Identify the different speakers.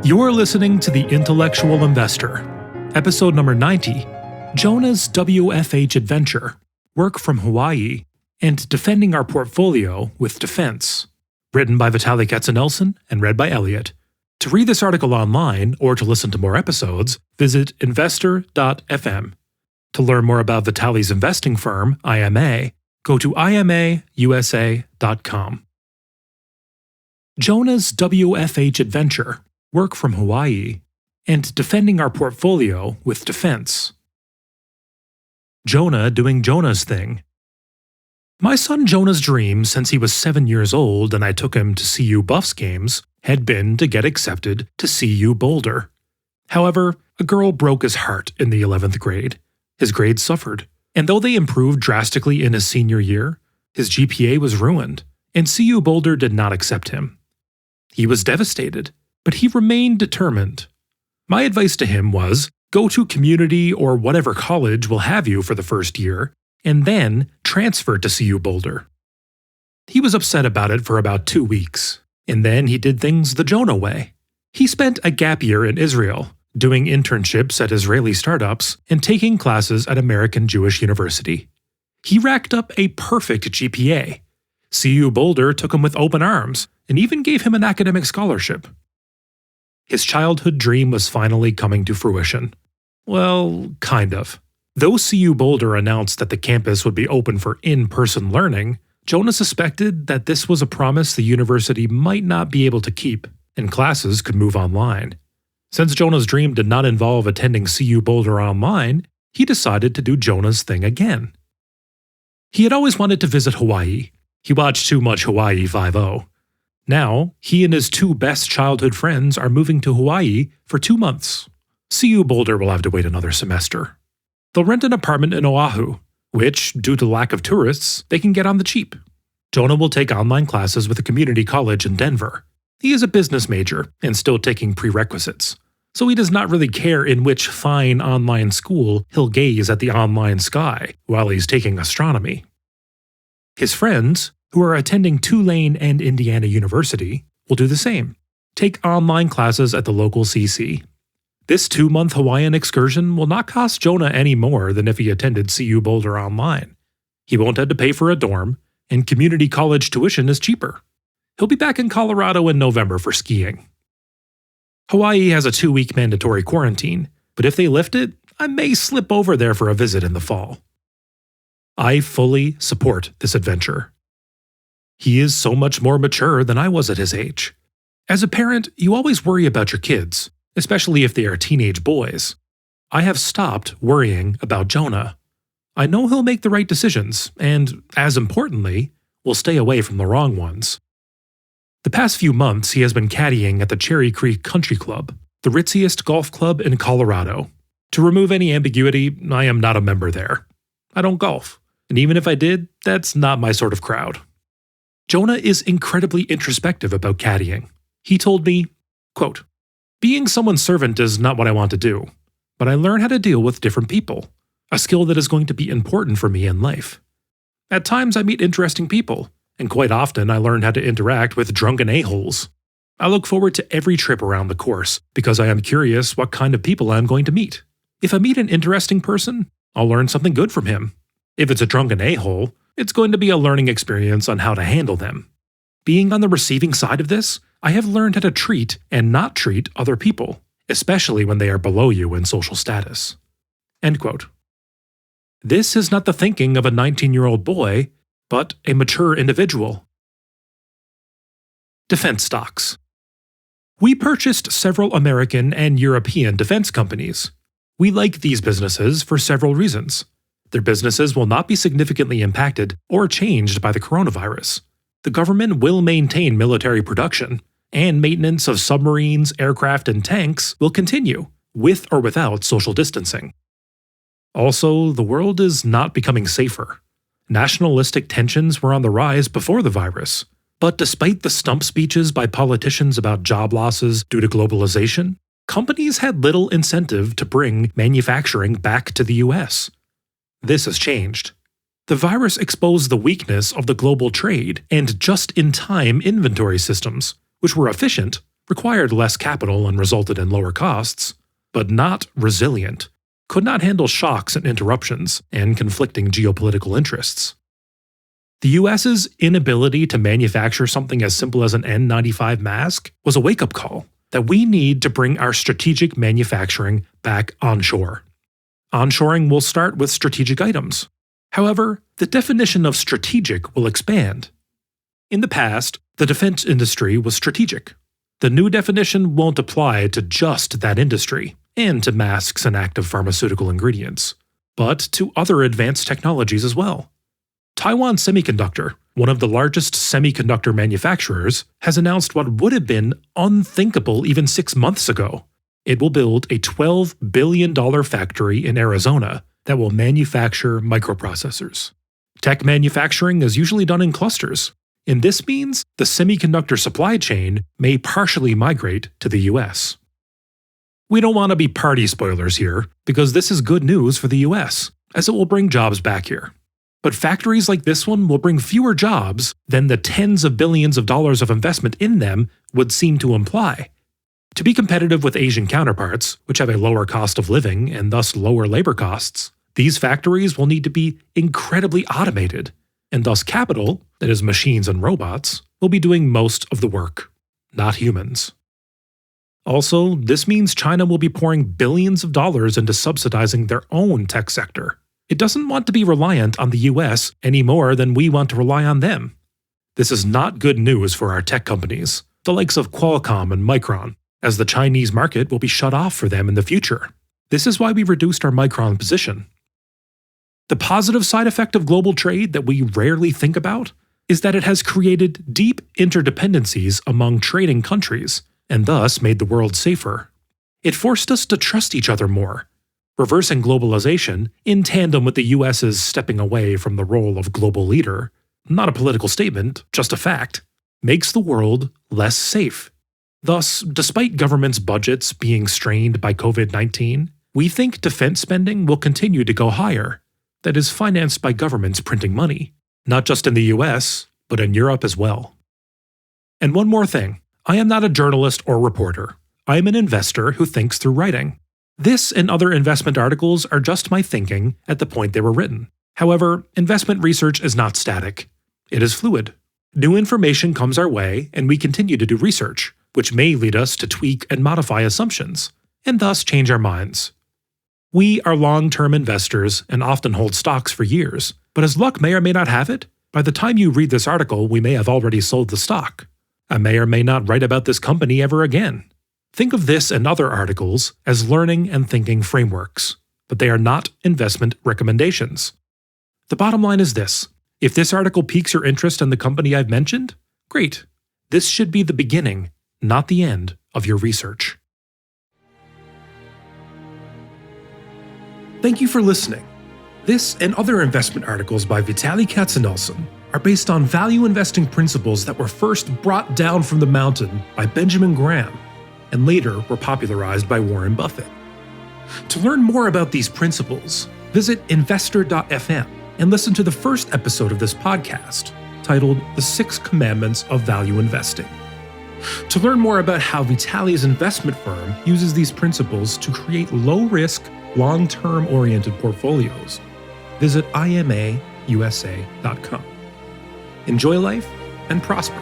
Speaker 1: You're listening to The Intellectual Investor, episode number 90, Jonahs WFH Adventure, Work from Hawaii, and Defending Our Portfolio with Defense, written by Vitaliy and read by Elliot. To read this article online or to listen to more episodes, visit investor.fm. To learn more about Vitaliy's investing firm, IMA, go to imausa.com. Jonahs WFH Adventure, Work from Hawaii, and Defending Our Portfolio with Defense. Jonah doing Jonah's thing. My son Jonah's dream since he was 7 years old and I took him to CU Buffs games had been to get accepted to CU Boulder. However, a girl broke his heart in the 11th grade. His grades suffered, and though they improved drastically in his senior year, his GPA was ruined, and CU Boulder did not accept him. He was devastated, but he remained determined. My advice to him was, go to community or whatever college will have you for the first year, and then transfer to CU Boulder. He was upset about it for about 2 weeks, and then he did things the Jonah way. He spent a gap year in Israel, doing internships at Israeli startups and taking classes at American Jewish University. He racked up a perfect GPA. CU Boulder took him with open arms and even gave him an academic scholarship. His childhood dream was finally coming to fruition. Well, kind of. Though CU Boulder announced that the campus would be open for in-person learning, Jonah suspected that this was a promise the university might not be able to keep, and classes could move online. Since Jonah's dream did not involve attending CU Boulder online, he decided to do Jonah's thing again. He had always wanted to visit Hawaii. He watched too much Hawaii 5-0. Now, he and his two best childhood friends are moving to Hawaii for 2 months. CU Boulder will have to wait another semester. They'll rent an apartment in Oahu, which, due to lack of tourists, they can get on the cheap. Jonah will take online classes with a community college in Denver. He is a business major and still taking prerequisites, so he does not really care in which fine online school he'll gaze at the online sky while he's taking astronomy. His friends, who are attending Tulane and Indiana University, will do the same. Take online classes at the local CC. This 2-month Hawaiian excursion will not cost Jonah any more than if he attended CU Boulder online. He won't have to pay for a dorm, and community college tuition is cheaper. He'll be back in Colorado in November for skiing. Hawaii has a 2-week mandatory quarantine, but if they lift it, I may slip over there for a visit in the fall. I fully support this adventure. He is so much more mature than I was at his age. As a parent, you always worry about your kids, especially if they are teenage boys. I have stopped worrying about Jonah. I know he'll make the right decisions, and, as importantly, will stay away from the wrong ones. The past few months, he has been caddying at the Cherry Creek Country Club, the ritziest golf club in Colorado. To remove any ambiguity, I am not a member there. I don't golf, and even if I did, that's not my sort of crowd. Jonah is incredibly introspective about caddying. He told me, quote, "Being someone's servant is not what I want to do, but I learn how to deal with different people, a skill that is going to be important for me in life. At times I meet interesting people, and quite often I learn how to interact with drunken a-holes. I look forward to every trip around the course because I am curious what kind of people I am going to meet. If I meet an interesting person, I'll learn something good from him. If it's a drunken a-hole, it's going to be a learning experience on how to handle them. Being on the receiving side of this, I have learned how to treat and not treat other people, especially when they are below you in social status." End quote. This is not the thinking of a 19-year-old boy, but a mature individual. Defense stocks. We purchased several American and European defense companies. We like these businesses for several reasons. Their businesses will not be significantly impacted or changed by the coronavirus. The government will maintain military production, and maintenance of submarines, aircraft, and tanks will continue, with or without social distancing. Also, the world is not becoming safer. Nationalistic tensions were on the rise before the virus, but despite the stump speeches by politicians about job losses due to globalization, companies had little incentive to bring manufacturing back to the US. This has changed. The virus exposed the weakness of the global trade and just-in-time inventory systems, which were efficient required less capital and resulted in lower costs, but not resilient, could not handle shocks and interruptions and conflicting geopolitical interests. The US's inability to manufacture something as simple as an N95 mask was a wake-up call that we need to bring our strategic manufacturing back onshore. Onshoring will start with strategic items. However, the definition of strategic will expand. In the past, the defense industry was strategic. The new definition won't apply to just that industry and to masks and active pharmaceutical ingredients, but to other advanced technologies as well. Taiwan Semiconductor, one of the largest semiconductor manufacturers, has announced what would have been unthinkable even 6 months ago. It will build a $12 billion factory in Arizona that will manufacture microprocessors. Tech manufacturing is usually done in clusters, and this means the semiconductor supply chain may partially migrate to the US. We don't want to be party spoilers here, because this is good news for the US, as it will bring jobs back here. But factories like this one will bring fewer jobs than the tens of billions of dollars of investment in them would seem to imply. To be competitive with Asian counterparts, which have a lower cost of living and thus lower labor costs, these factories will need to be incredibly automated, and thus capital, that is machines and robots, will be doing most of the work, not humans. Also, this means China will be pouring billions of dollars into subsidizing their own tech sector. It doesn't want to be reliant on the US any more than we want to rely on them. This is not good news for our tech companies, the likes of Qualcomm and Micron, as the Chinese market will be shut off for them in the future. This is why we reduced our Micron position. The positive side effect of global trade that we rarely think about is that it has created deep interdependencies among trading countries, and thus made the world safer. It forced us to trust each other more. Reversing globalization, in tandem with the US's stepping away from the role of global leader, not a political statement, just a fact, makes the world less safe. Thus, despite governments' budgets being strained by COVID-19, we think defense spending will continue to go higher. That is financed by governments printing money, not just in the US, but in Europe as well. And one more thing, I am not a journalist or reporter. I am an investor who thinks through writing. This and other investment articles are just my thinking at the point they were written. However, investment research is not static. It is fluid. New information comes our way, and we continue to do research, which may lead us to tweak and modify assumptions, and thus change our minds. We are long-term investors and often hold stocks for years, but as luck may or may not have it, by the time you read this article, we may have already sold the stock. I may or may not write about this company ever again. Think of this and other articles as learning and thinking frameworks, but they are not investment recommendations. The bottom line is this: if this article piques your interest in the company I've mentioned, great. This should be the beginning, not the end, of your research. Thank you for listening. This and other investment articles by Vitaliy are based on value investing principles that were first brought down from the mountain by Benjamin Graham and later were popularized by Warren Buffett. To learn more about these principles, visit investor.fm and listen to the first episode of this podcast, titled The 6 Commandments of Value Investing. To learn more about how Vitaliy's investment firm uses these principles to create low-risk, long-term oriented portfolios, visit imausa.com. Enjoy life and prosper.